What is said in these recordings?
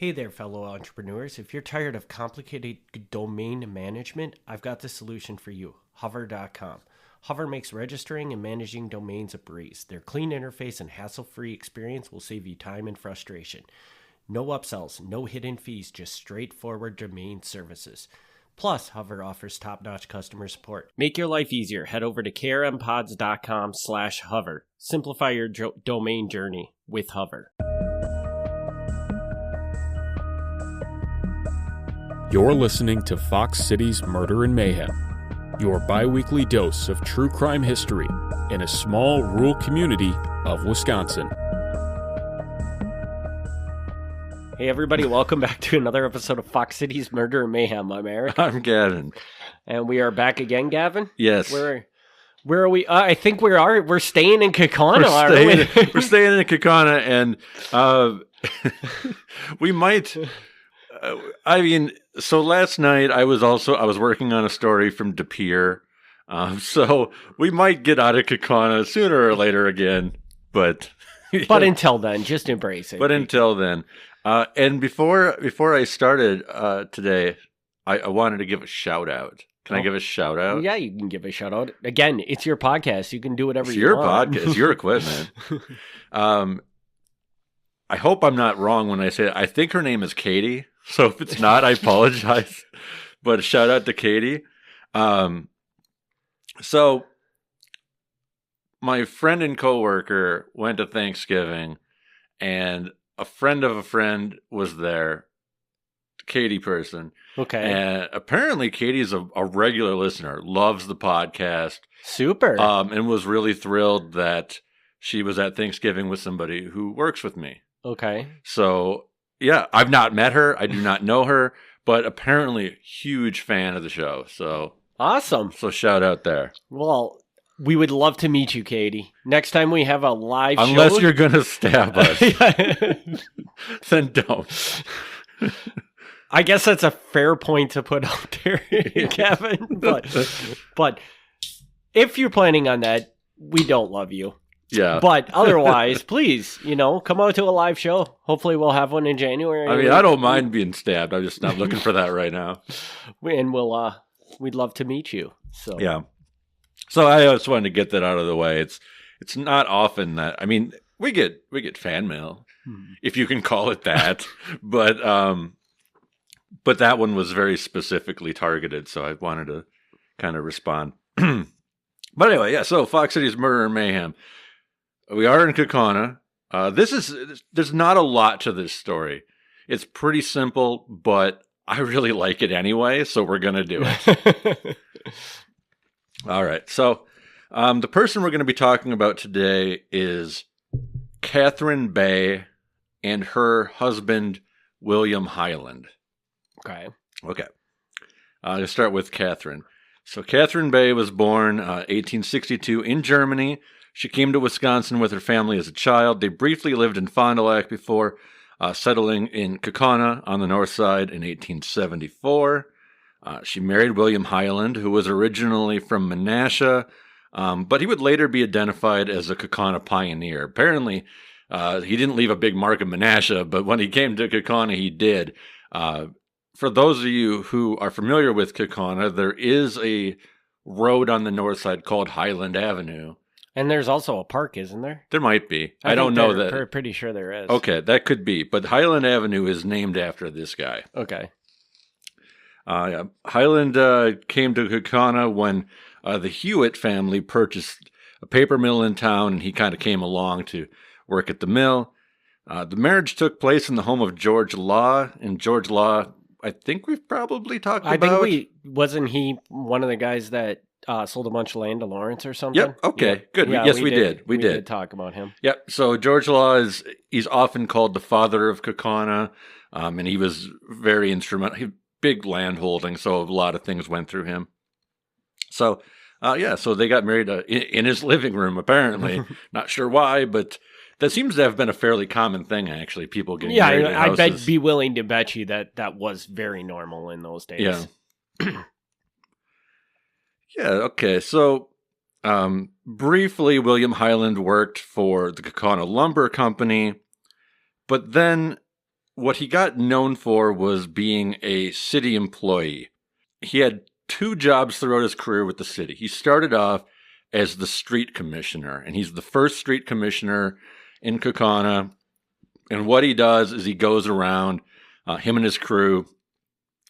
Hey there, fellow entrepreneurs. If you're tired of complicated domain management, I've got the solution for you, hover.com. Hover makes registering and managing domains a breeze. Their clean interface and hassle-free experience will save you time and frustration. No upsells, no hidden fees, just straightforward domain services. Plus, Hover offers top-notch customer support. Make your life easier. Head over to krmpods.com/hover. Simplify your domain journey with Hover. You're listening to Fox City's Murder and Mayhem, your bi-weekly dose of true crime history in a small rural community of Wisconsin. Hey everybody, welcome back to another episode of Fox City's Murder and Mayhem. I'm Eric. I'm Gavin. And we are back again, Gavin? Yes. Where are we? I think we're staying in Kaukauna, aren't we? We're staying in Kaukauna, and we might... so last night I was working on a story from De Pere, so we might get out of Kaukauna sooner or later again, but until then, just embrace it. But until then, and before I started today, I wanted to give a shout out. Can I give a shout out? Yeah, you can give a shout out. Again, it's your podcast. You can do whatever you want. It's your podcast, your equipment. I hope I'm not wrong when I say it. I think her name is Katie. So if it's not, I apologize. But a shout out to Katie. So my friend and coworker went to Thanksgiving, and a friend of a friend was there, Katie person. Okay. And apparently Katie's a regular listener, loves the podcast. Super. And was really thrilled that she was at Thanksgiving with somebody who works with me. Okay. So... yeah, I've not met her. I do not know her, but apparently huge fan of the show. So awesome. So shout out there. Well, we would love to meet you, Katie. Next time we have a live show. Unless you're going to stab us. Then don't. I guess that's a fair point to put out there, Kevin. But if you're planning on that, we don't love you. Yeah. But otherwise, please, come out to a live show. Hopefully we'll have one in January. I mean, I don't mind being stabbed. I'm just not looking for that right now. And we'd love to meet you. So yeah. So I just wanted to get that out of the way. It's not often that, I mean, we get fan mail, if you can call it that. But that one was very specifically targeted, so I wanted to kind of respond. But anyway, yeah, so Fox City's Murder and Mayhem. We are in Kaukauna. There's not a lot to this story. It's pretty simple, but I really like it anyway, so we're going to do it. All right. So the person we're going to be talking about today is Catherine Bay and her husband, William Hyland. Okay. Let's start with Catherine. So Catherine Bay was born 1862 in Germany. She came to Wisconsin with her family as a child. They briefly lived in Fond du Lac before settling in Kaukauna on the north side in 1874. She married William Hyland, who was originally from Menasha, but he would later be identified as a Kaukauna pioneer. Apparently, he didn't leave a big mark of Menasha, but when he came to Kaukauna, he did. For those of you who are familiar with Kaukauna, there is a road on the north side called Hyland Avenue. And there's also a park, isn't there? There might be. I don't know that. Pretty sure there is. Okay, that could be. But Hyland Avenue is named after this guy. Okay. Hyland came to Kaukauna when the Hewitt family purchased a paper mill in town, and he kind of came along to work at the mill. The marriage took place in the home of George Law, and George Law, I think we've probably talked about. Wasn't he one of the guys that sold a bunch of land to Lawrence or something? Yep. Okay. Yeah. Good. Yeah, yes, we did. We did talk about him. Yep. So George Law he's often called the father of Kaukauna, and he was very instrumental. Big land holding, so a lot of things went through him. So, so they got married in his living room. Apparently, not sure why, but that seems to have been a fairly common thing. Actually, people getting married in houses. I'd be willing to bet you that was very normal in those days. Yeah. Yeah, okay. So, briefly, William Hyland worked for the Kaukauna Lumber Company, but then what he got known for was being a city employee. He had 2 jobs throughout his career with the city. He started off as the street commissioner, and he's the first street commissioner in Kaukauna. And what he does is he goes around, him and his crew,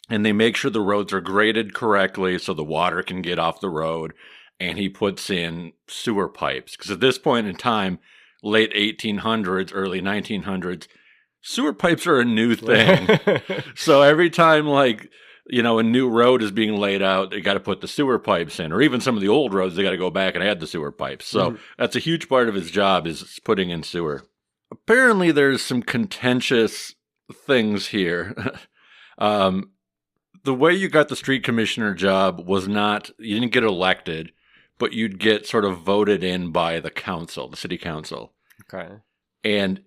and they make sure the roads are graded correctly so the water can get off the road. And he puts in sewer pipes. Because at this point in time, late 1800s, early 1900s, sewer pipes are a new thing. So every time, like, you know, a new road is being laid out, they got to put the sewer pipes in. Or even some of the old roads, they got to go back and add the sewer pipes. So that's a huge part of his job, is putting in sewer. Apparently, there's some contentious things here. The way you got the street commissioner job was not, you didn't get elected, but you'd get sort of voted in by the council, the city council. Okay. And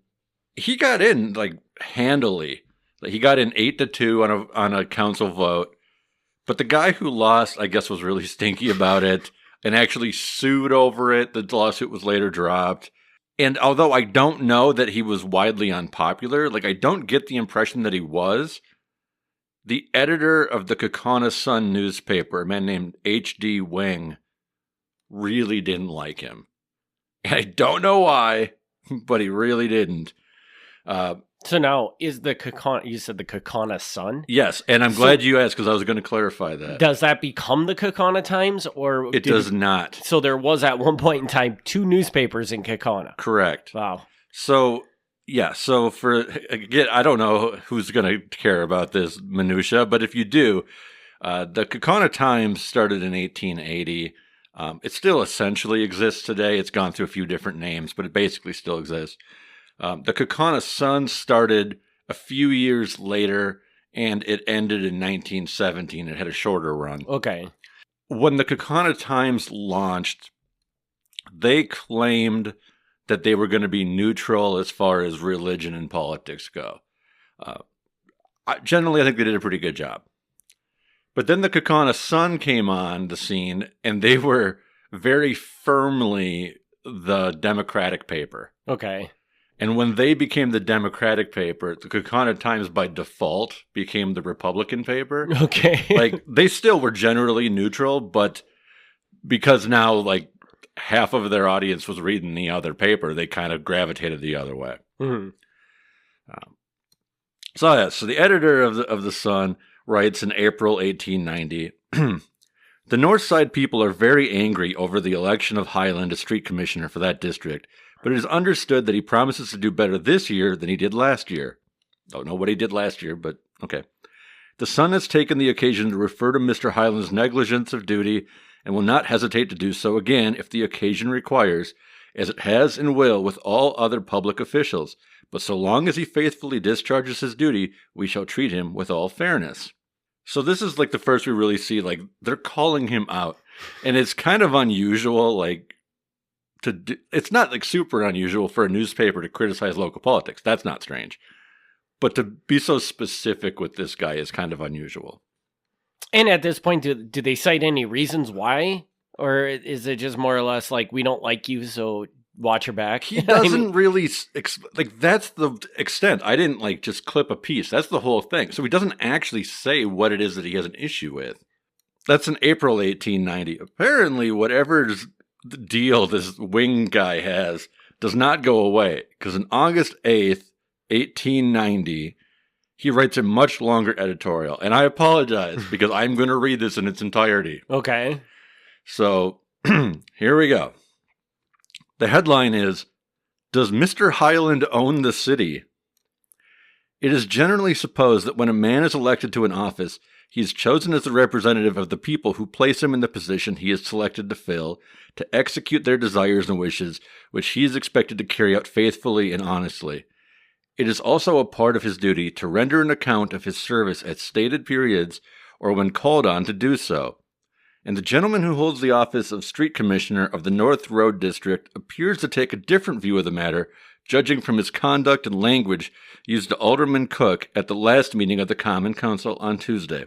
he got in, like, handily. He got in 8-2 on a council vote. But the guy who lost, I guess, was really stinky about it and actually sued over it. The lawsuit was later dropped. And although I don't know that he was widely unpopular, like, I don't get the impression that he was. The editor of the Kaukauna Sun newspaper, a man named H.D. Wing, really didn't like him. And I don't know why, but he really didn't. So now, is the Kaukauna, you said the Kaukauna Sun? Yes, and I'm glad you asked, because I was going to clarify that. Does that become the Kaukauna Times, or it does not? So there was at one point in time 2 newspapers in Kaukauna. Correct. Wow. So, yeah, so again, I don't know who's going to care about this minutia, but if you do, the Kaukauna Times started in 1880. It still essentially exists today. It's gone through a few different names, but it basically still exists. The Kaukauna Sun started a few years later, and it ended in 1917. It had a shorter run. Okay. When the Kaukauna Times launched, they claimed that they were going to be neutral as far as religion and politics go. Generally, I think they did a pretty good job. But then the Kaukauna Sun came on the scene, and they were very firmly the Democratic paper. Okay. And when they became the Democratic paper, the Kaukauna Times by default became the Republican paper. Okay. Like, they still were generally neutral, but because now, like, half of their audience was reading the other paper, they kind of gravitated the other way. Mm-hmm. So the editor of the Sun writes in April 1890, the North Side people are very angry over the election of Hyland as street commissioner for that district, but it is understood that he promises to do better this year than he did last year. Don't know what he did last year, but okay. The Sun has taken the occasion to refer to Mr. Hyland's negligence of duty and will not hesitate to do so again if the occasion requires, as it has and will with all other public officials. But so long as he faithfully discharges his duty, we shall treat him with all fairness. So this is like the first we really see, like, they're calling him out. And it's kind of unusual, like, it's not like super unusual for a newspaper to criticize local politics. That's not strange. But to be so specific with this guy is kind of unusual. And at this point, do they cite any reasons why? Or is it just more or less like, we don't like you, so watch your back? He doesn't really, like, that's the extent. I didn't, like, just clip a piece. That's the whole thing. So he doesn't actually say what it is that he has an issue with. That's in April 1890. Apparently, whatever the deal this Wing guy has does not go away. Because on August 8th, 1890... he writes a much longer editorial, and I apologize because I'm going to read this in its entirety. Okay. So, here we go. The headline is, Does Mr. Hyland own the city? It is generally supposed that when a man is elected to an office, he is chosen as the representative of the people who place him in the position he is selected to fill, to execute their desires and wishes, which he is expected to carry out faithfully and honestly. It is also a part of his duty to render an account of his service at stated periods or when called on to do so. And the gentleman who holds the office of Street Commissioner of the North Road District appears to take a different view of the matter, judging from his conduct and language used to Alderman Cook at the last meeting of the Common Council on Tuesday.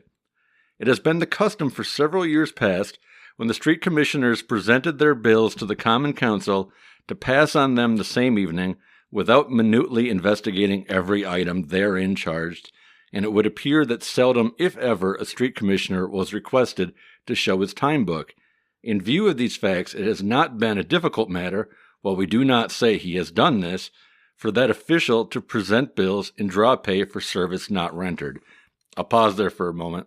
It has been the custom for several years past, when the Street Commissioners presented their bills to the Common Council, to pass on them the same evening, without minutely investigating every item therein charged, and it would appear that seldom, if ever, a street commissioner was requested to show his time book. In view of these facts, it has not been a difficult matter, while we do not say he has done this, for that official to present bills and draw pay for service not rendered. I'll pause there for a moment.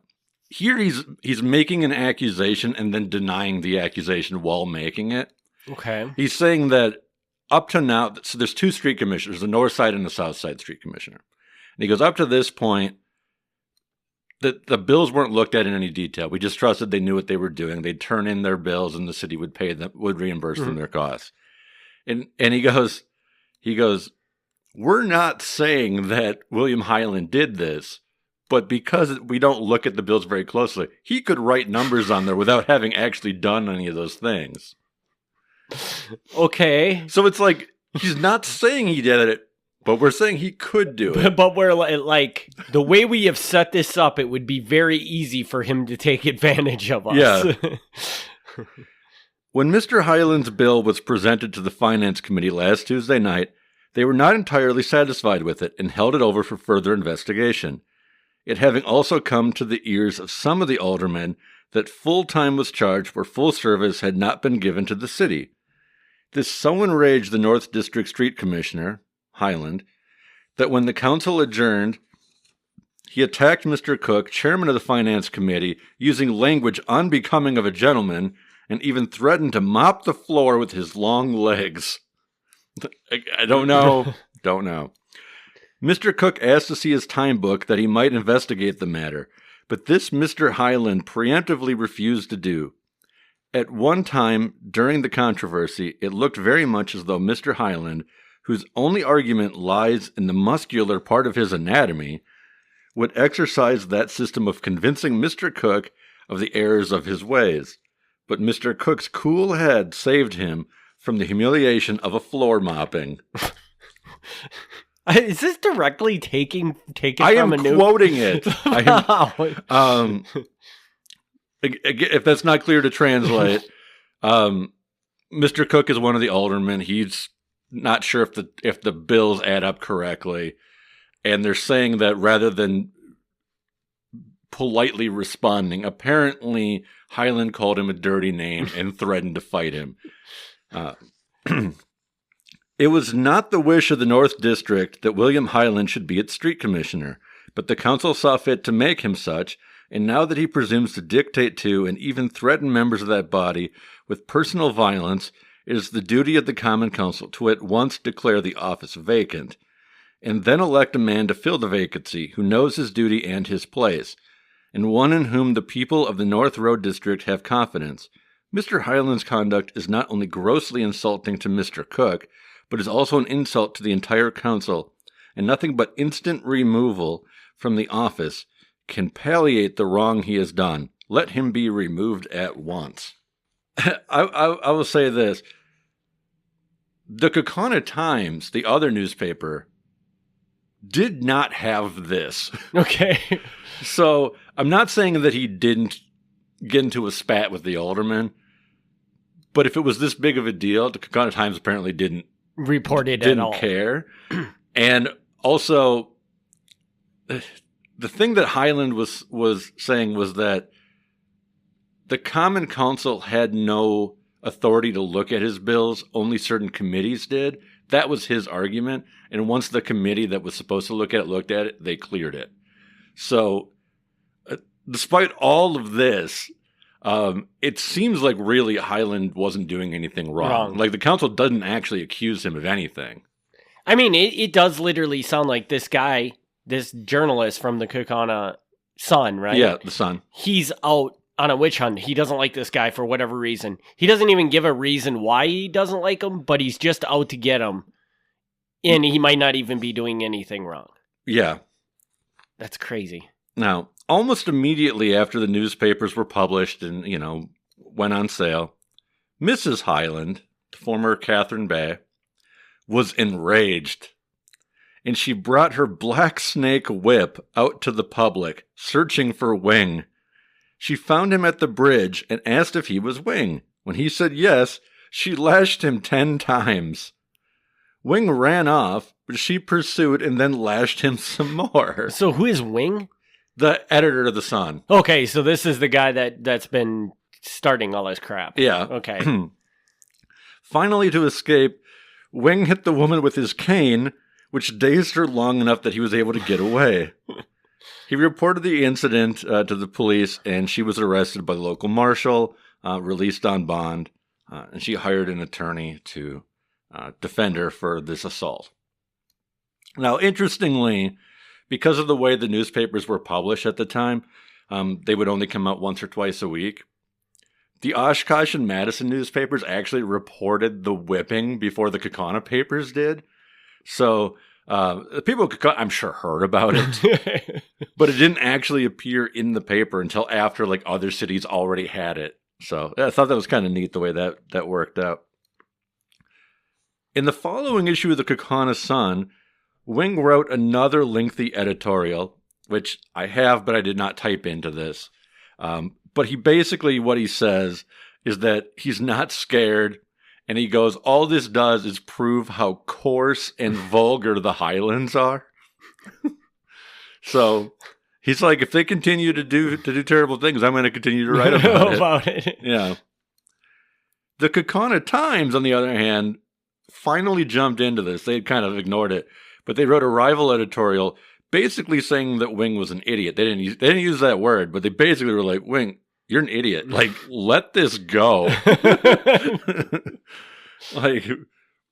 Here he's making an accusation and then denying the accusation while making it. Okay. He's saying that up to now, so there's two street commissioners, the north side and the south side street commissioner. And he goes, up to this point, the bills weren't looked at in any detail. We just trusted they knew what they were doing. They'd turn in their bills and the city would pay them, would reimburse them their costs. And he goes, we're not saying that William Hyland did this, but because we don't look at the bills very closely, he could write numbers on there without having actually done any of those things. Okay. So it's like, he's not saying he did it, but we're saying he could do it. But we're like, the way we have set this up, it would be very easy for him to take advantage of us. Yeah. When Mr. Hyland's bill was presented to the Finance Committee last Tuesday night, they were not entirely satisfied with it and held it over for further investigation. It having also come to the ears of some of the aldermen that full time was charged where full service had not been given to the city. This so enraged the North District Street Commissioner, Hyland, that when the council adjourned, he attacked Mr. Cook, chairman of the Finance Committee, using language unbecoming of a gentleman, and even threatened to mop the floor with his long legs. I don't know. Don't know. Mr. Cook asked to see his time book that he might investigate the matter, but this Mr. Hyland preemptively refused to do. At one time, during the controversy, it looked very much as though Mr. Hyland, whose only argument lies in the muscular part of his anatomy, would exercise that system of convincing Mr. Cook of the errors of his ways. But Mr. Cook's cool head saved him from the humiliation of a floor mopping. Is this directly taken I from am a new... quoting it. Wow. If that's not clear to translate, Mr. Cook is one of the aldermen. He's not sure if the bills add up correctly, and they're saying that rather than politely responding, apparently Hyland called him a dirty name and threatened to fight him. It was not the wish of the North District that William Hyland should be its street commissioner, but the council saw fit to make him such, and now that he presumes to dictate to and even threaten members of that body with personal violence, it is the duty of the Common Council to at once declare the office vacant, and then elect a man to fill the vacancy who knows his duty and his place, and one in whom the people of the North Road District have confidence. Mr. Hyland's conduct is not only grossly insulting to Mr. Cook, but is also an insult to the entire council, and nothing but instant removal from the office can palliate the wrong he has done. Let him be removed at once. I will say this. The Kaukauna Times, the other newspaper, did not have this. Okay. So I'm not saying that he didn't get into a spat with the alderman, but if it was this big of a deal, the Kaukauna Times apparently didn't Reported at all. care. And also, the thing that Hyland was saying was that the Common Council had no authority to look at his bills. Only certain committees did. That was his argument. And once the committee that was supposed to look at it looked at it, they cleared it. So, despite all of this, it seems like really Hyland wasn't doing anything wrong. Like the council doesn't actually accuse him of anything. I mean, it does literally sound like this guy, this journalist from the Kaukauna Sun, right? Yeah, the Sun. He's out on a witch hunt. He doesn't like this guy for whatever reason. He doesn't even give a reason why he doesn't like him, but he's just out to get him. And he might not even be doing anything wrong. Yeah. That's crazy. Now, almost immediately after the newspapers were published and, went on sale, Mrs. Hyland, the former Catherine Bay, was enraged. And she brought her black snake whip out to the public, searching for Wing. She found him at the bridge and asked if he was Wing. When he said yes, she lashed him 10 times. Wing ran off, but she pursued and then lashed him some more. So who is Wing? The editor of the Sun. Okay, so this is the guy that's been starting all this crap. Yeah. Okay. Finally, to escape, Wing hit the woman with his cane, which dazed her long enough that he was able to get away. He reported the incident to the police, and she was arrested by the local marshal, released on bond, and she hired an attorney to defend her for this assault. Now, interestingly, because of the way the newspapers were published at the time, they would only come out once or twice a week. The Oshkosh and Madison newspapers actually reported the whipping before the Kaukauna papers did. So the people, I'm sure, heard about it, but it didn't actually appear in the paper until after like other cities already had it. So I thought that was kind of neat the way that worked out. In the following issue of the Kaukauna Sun, Wing wrote another lengthy editorial, which I have, but I did not type into this. But he basically, what he says is that he's not scared. And he goes, all this does is prove how coarse and vulgar the Hylands are. So he's like, if they continue to do terrible things, I'm going to continue to write about it. Yeah. The Kaukauna Times, on the other hand, finally jumped into this. They had kind of ignored it, but they wrote a rival editorial basically saying that Wing was an idiot. They didn't use that word, but they basically were like, Wing, you're an idiot. Like, let this go. Like,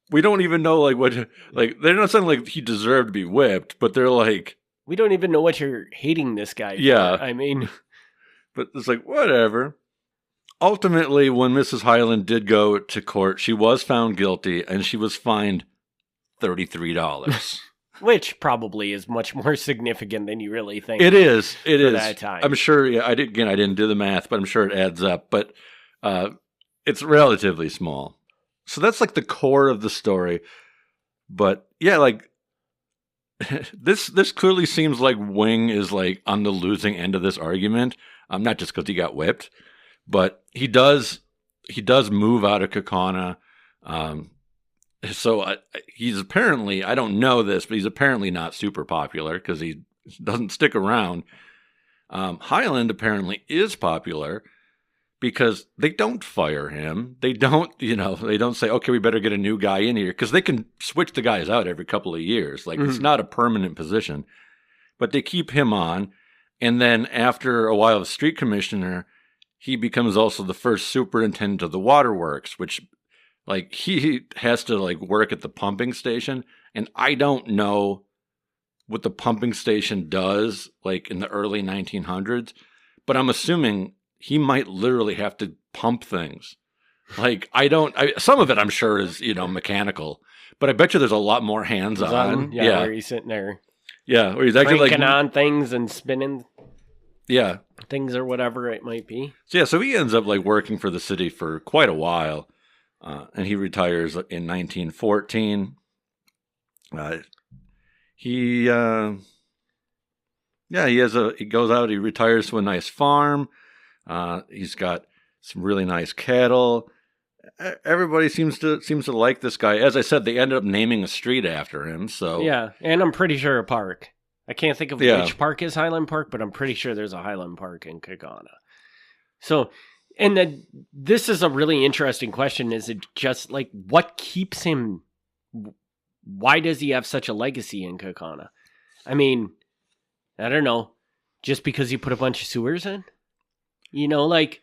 we don't even know, like, what, like, they're not saying, like, he deserved to be whipped, but they're like, we don't even know what you're hating this guy for. Yeah. I mean, but it's like, whatever. Ultimately, when Mrs. Hyland did go to court, she was found guilty and she was fined $33. Which probably is much more significant than you really think. It is. It is. That time. I'm sure. Yeah, I didn't do the math, but I'm sure it adds up. But it's relatively small. So that's like the core of the story. But yeah, like this clearly seems like Wing is like on the losing end of this argument. Not just because he got whipped, but he does move out of Kaukauna. So he's apparently, I don't know this, but he's apparently not super popular because he doesn't stick around. Hyland apparently is popular because they don't fire him. They don't say, okay, we better get a new guy in here, because they can switch the guys out every couple of years. Like, It's not a permanent position, but they keep him on. And then after a while as street commissioner, he becomes also the first superintendent of the waterworks, which, like, he has to like work at the pumping station. And I don't know what the pumping station does like in the early 1900s, but I'm assuming he might literally have to pump things. Like, some of it I'm sure is, mechanical, but I bet you there's a lot more hands-on. Yeah. Where he's sitting there. Yeah. Where he's actually cranking on things and spinning. Yeah. Things or whatever it might be. So he ends up like working for the city for quite a while. And he retires in 1914. He goes out, he retires to a nice farm. He's got some really nice cattle. Everybody seems to like this guy. As I said, they ended up naming a street after him. So yeah, and I'm pretty sure a park. I can't think of which park is Hyland Park, but I'm pretty sure there's a Hyland Park in Kaukauna. So, and then this is a really interesting question. Is it just like, what keeps him? Why does he have such a legacy in Kaukauna? I mean, I don't know. Just because he put a bunch of sewers in? Like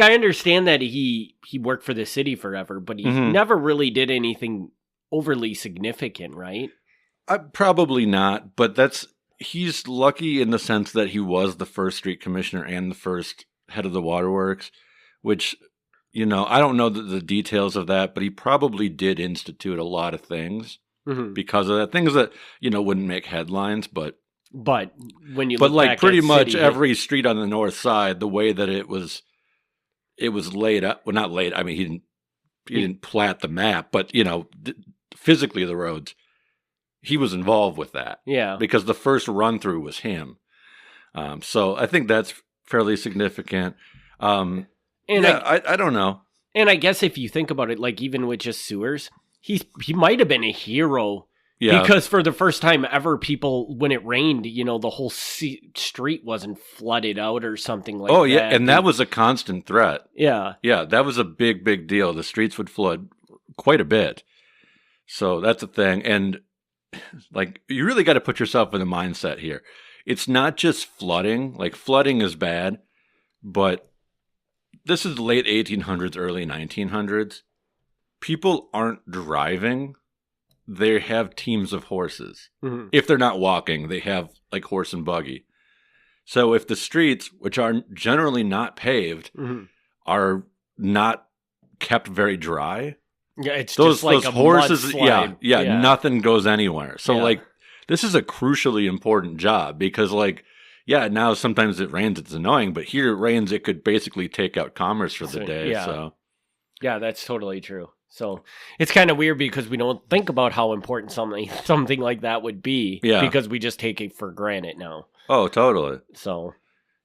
I understand that he worked for the city forever, but he never really did anything overly significant, right? Probably not, but he's lucky in the sense that he was the first street commissioner and the first head of the waterworks, which, I don't know the details of that, but he probably did institute a lot of things because of that. Things that, wouldn't make headlines, but when you look back pretty much every street on the north side, the way that it was laid up, well, not laid, I mean, he didn't plat the map, but, physically the roads, he was involved with that. Yeah. Because the first run through was him. So I think that's fairly significant. I don't know. And I guess if you think about it, like even with just sewers, he might have been a hero. Yeah. Because for the first time ever, people, when it rained, the whole street wasn't flooded out or something like that. Oh, yeah, and that was a constant threat. Yeah. Yeah, that was a big, big deal. The streets would flood quite a bit. So that's a thing. And, like, you really got to put yourself in the mindset here. It's not just flooding. Like, flooding is bad, but this is the late 1800s, early 1900s. People aren't driving. They have teams of horses. Mm-hmm. If they're not walking, they have like horse and buggy. So if the streets, which are generally not paved, mm-hmm. are not kept very dry, it's just like those horses, yeah, nothing goes anywhere. So like this is a crucially important job because like, yeah, now sometimes it rains, it's annoying, but here it rains, it could basically take out commerce for the day. Yeah. So yeah, that's totally true. So it's kind of weird because we don't think about how important something like that would be because we just take it for granted now. Oh, totally. So,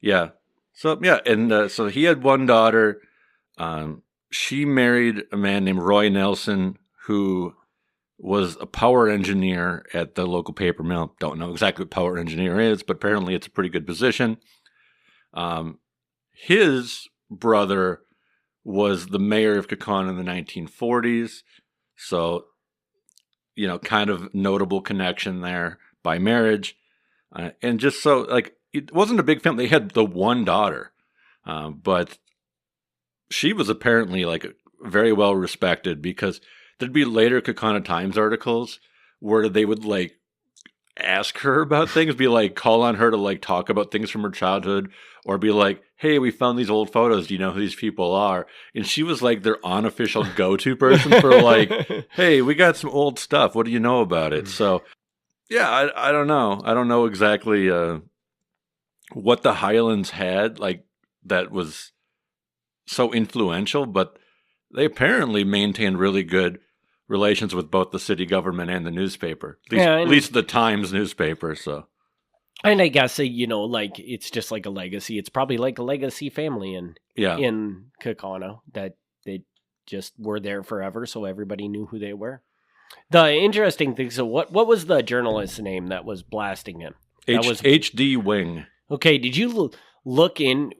yeah. So, yeah. And so he had one daughter. She married a man named Roy Nelson, who was a power engineer at the local paper mill. Don't know exactly what power engineer is, but apparently it's a pretty good position. His brother was the mayor of Kaukauna in the 1940s. So, kind of notable connection there by marriage. And just so, like, it wasn't a big family. They had the one daughter, but she was apparently, like, very well respected because there'd be later Kaukauna Times articles where they would, like, ask her about things, be like, call on her to, like, talk about things from her childhood, or be like, hey, we found these old photos. Do you know who these people are? And she was like their unofficial go-to person for like, hey, we got some old stuff. What do you know about it? So, yeah, I don't know. I don't know exactly what the Hylands had, like, that was so influential, but they apparently maintained really good relations with both the city government and the newspaper. At least the Times newspaper, so. And I guess, like, it's just like a legacy. It's probably like a legacy family in Kaukauna that they just were there forever, so everybody knew who they were. The interesting thing, so what was the journalist's name that was blasting him? H.D. Wing. Okay, did you look in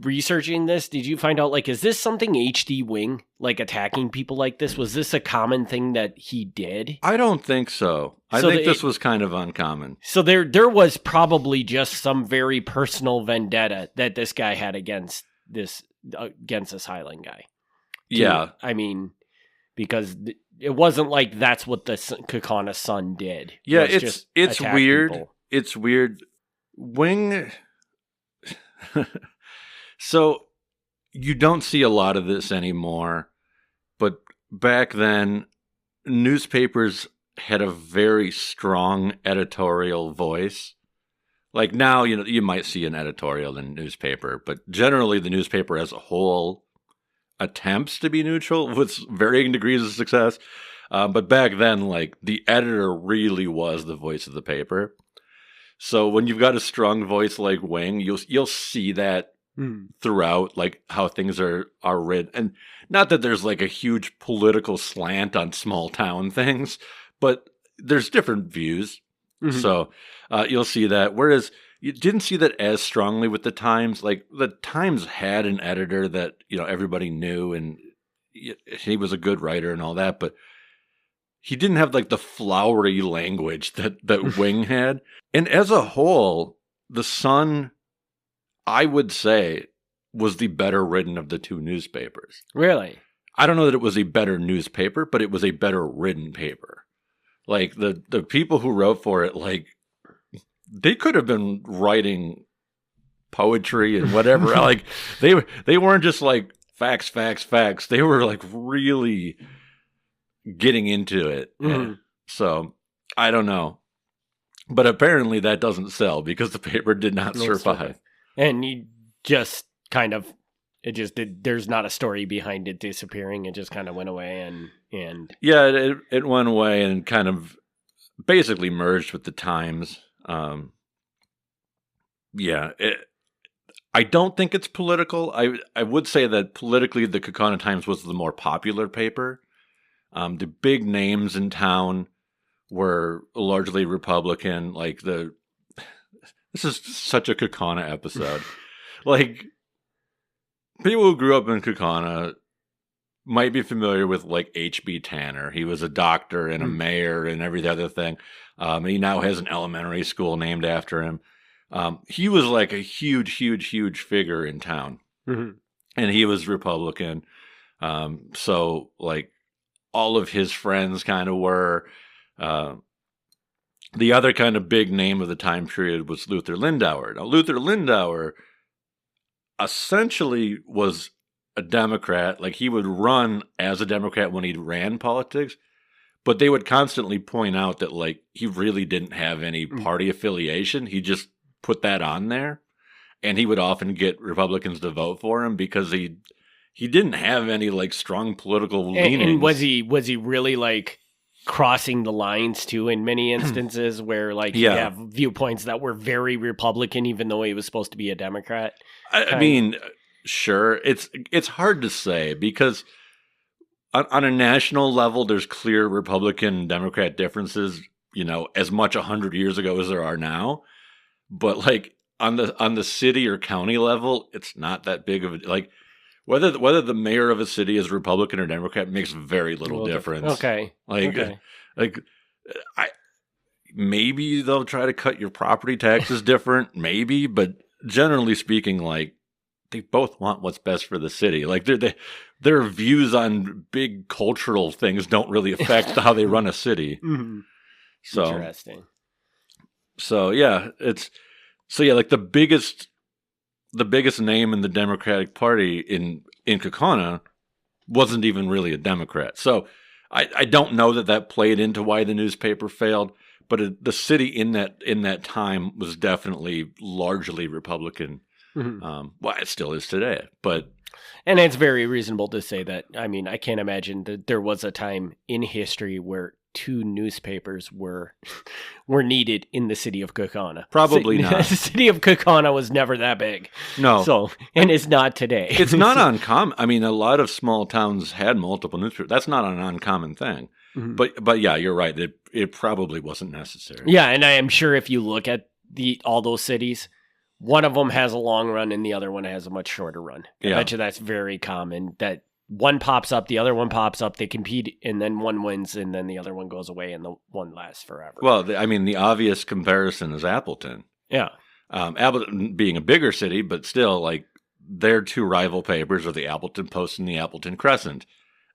researching this? Did you find out, like, is this something H.D. Wing, like, attacking people like this? Was this a common thing that he did? I don't think so. I think this was kind of uncommon. So there was probably just some very personal vendetta that this guy had against this Hyland guy. Yeah. I mean, because it wasn't like that's what the Kaukauna Sun did. Yeah, it's weird. People. It's weird. Wing... So you don't see a lot of this anymore, but back then newspapers had a very strong editorial voice. Like now, you might see an editorial in a newspaper, but generally the newspaper as a whole attempts to be neutral with varying degrees of success. But back then, like, the editor really was the voice of the paper. So when you've got a strong voice like Wing, you'll see that throughout, like, how things are written. And not that there's like a huge political slant on small town things, but there's different views. Mm-hmm. So you'll see that. Whereas you didn't see that as strongly with the Times. Like, the Times had an editor that, everybody knew, and he was a good writer and all that, but he didn't have, like, the flowery language that Wing had. And as a whole, the Sun, I would say, was the better written of the two newspapers. Really? I don't know that it was a better newspaper, but it was a better written paper. Like, the people who wrote for it, like, they could have been writing poetry and whatever. Like, they weren't just like facts. They were, like, really getting into it. Mm-hmm. So I don't know, but apparently that doesn't sell because the paper did not survive. And you just kind of, there's not a story behind it disappearing. It just kind of went away and yeah, it went away and kind of basically merged with the Times. I don't think it's political. I would say that politically the Kaukauna Times was the more popular paper. The big names in town were largely Republican. Like this is such a Kaukauna episode. Like, people who grew up in Kaukauna might be familiar with like H.B. Tanner. He was a doctor and a mayor and every other thing. He now has an elementary school named after him. He was like a huge figure in town. Mm-hmm. And he was Republican. So like all of his friends kind of were. The other kind of big name of the time period was Luther Lindauer. Now, Luther Lindauer essentially was a Democrat. Like, he would run as a Democrat when he ran politics, but they would constantly point out that, like, he really didn't have any party affiliation. He just put that on there, and he would often get Republicans to vote for him because he didn't have any, like, strong political leanings. And was he really, like, crossing the lines too in many instances where like you have viewpoints that were very Republican even though he was supposed to be a Democrat? I mean, sure. It's hard to say because on a national level there's clear Republican and Democrat differences, you know, as much 100 years ago as there are now. But like on the city or county level, it's not that big of a like whether the mayor of a city is Republican or Democrat makes very little difference. Okay. Like maybe they'll try to cut your property taxes different, maybe, but generally speaking, like they both want what's best for the city. Like their views on big cultural things don't really affect how they run a city. Mm-hmm. So interesting. So yeah, like the biggest name in the Democratic Party in Kaukauna wasn't even really a Democrat. So I don't know that played into why the newspaper failed, but the city in that time was definitely largely Republican. Mm-hmm. Well, it still is today, and it's very reasonable to say that. I mean, I can't imagine that there was a time in history where two newspapers were needed in the city of Kaukauna. Probably not. The city of Kaukauna was never that big. No. So, and it's not today. It's not uncommon. I mean, a lot of small towns had multiple newspapers. That's not an uncommon thing. Mm-hmm. But yeah, you're right. It probably wasn't necessary. Yeah, and I am sure if you look at all those cities, one of them has a long run and the other one has a much shorter run. I bet you that's very common that one pops up, the other one pops up, they compete, and then one wins, and then the other one goes away, and the one lasts forever. Well, I mean, the obvious comparison is Appleton. Yeah. Appleton being a bigger city, but still, like, their two rival papers are the Appleton Post and the Appleton Crescent.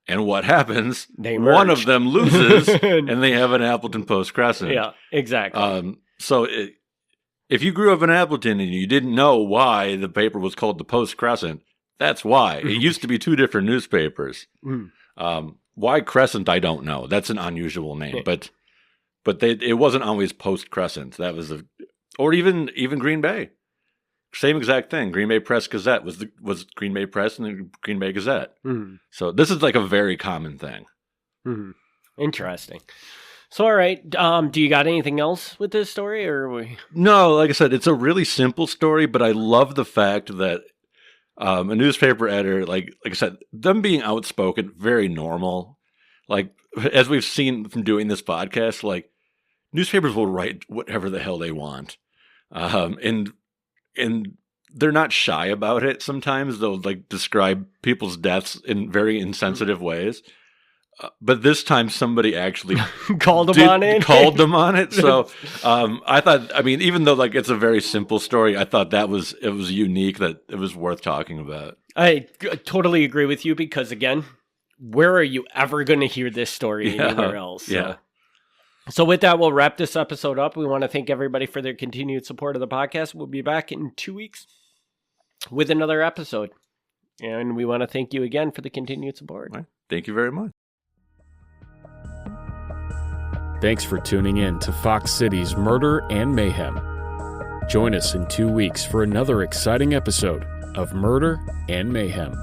And what happens? They merge. One of them loses, and they have an Appleton Post Crescent. Yeah, exactly. So if you grew up in Appleton and you didn't know why the paper was called the Post Crescent, that's why. It used to be two different newspapers. Why Crescent, I don't know. That's an unusual name. But it wasn't always Post Crescent. That was or even Green Bay. Same exact thing. Green Bay Press Gazette was Green Bay Press and the Green Bay Gazette. Mm-hmm. So this is like a very common thing. Mm-hmm. Interesting. So, all right. Do you got anything else with this story, or No, like I said, it's a really simple story, but I love the fact that a newspaper editor, like I said, them being outspoken, very normal. Like, as we've seen from doing this podcast, like, newspapers will write whatever the hell they want. And they're not shy about it. Sometimes they'll, like, describe people's deaths in very insensitive ways. But this time somebody actually called them on it. So I thought, I mean, even though like it's a very simple story, I thought it was unique, that it was worth talking about. I totally agree with you because, again, where are you ever going to hear this story anywhere else? Yeah. So with that, we'll wrap this episode up. We want to thank everybody for their continued support of the podcast. We'll be back in 2 weeks with another episode. And we want to thank you again for the continued support. Right. Thank you very much. Thanks for tuning in to Fox City's Murder and Mayhem. Join us in 2 weeks for another exciting episode of Murder and Mayhem.